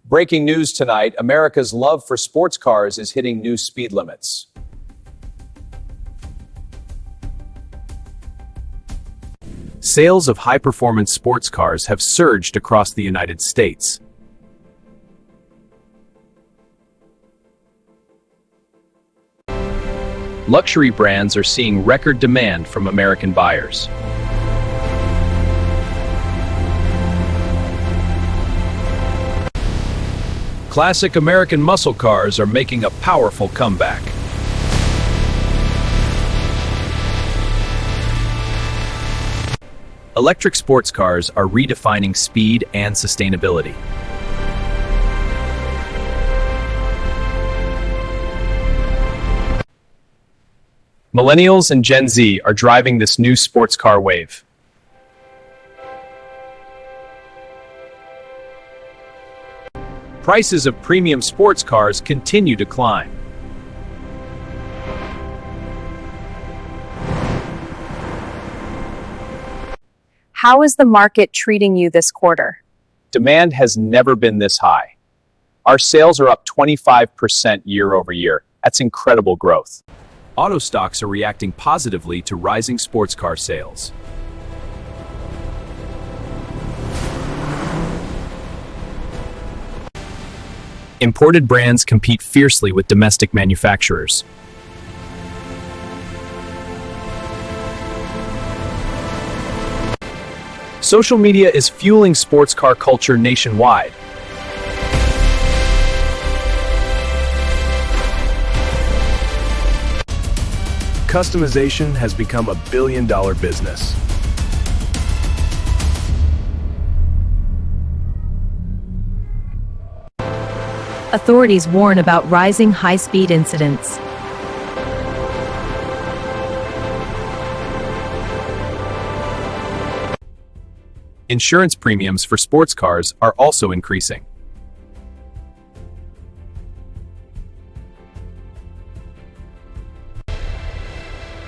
Breaking news tonight, America's love for sports cars is hitting new speed limits. Sales of high-performance sports cars have surged across the United States. Luxury brands are seeing record demand from American buyers. Classic American muscle cars are making a powerful comeback. Electric sports cars are redefining speed and sustainability. Millennials and Gen Z are driving this new sports car wave. Prices of premium sports cars continue to climb. How is the market treating you this quarter? Demand has never been this high. Our sales are up 25% year over year. That's incredible growth. Auto stocks are reacting positively to rising sports car sales. Imported brands compete fiercely with domestic manufacturers. Social media is fueling sports car culture nationwide. Customization has become a billion-dollar business. Authorities warn about rising high-speed incidents. Insurance premiums for sports cars are also increasing.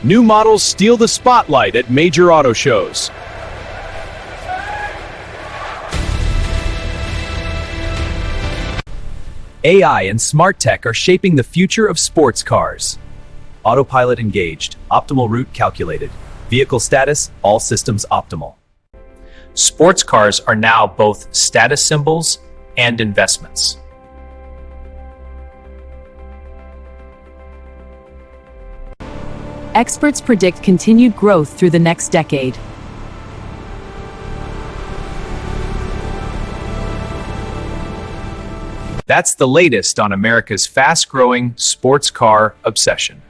New models steal the spotlight at major auto shows. AI and smart tech are shaping the future of sports cars. Autopilot engaged, optimal route calculated. Vehicle status, all systems optimal. Sports cars are now both status symbols and investments. Experts predict continued growth through the next decade. That's the latest on America's fast-growing sports car obsession.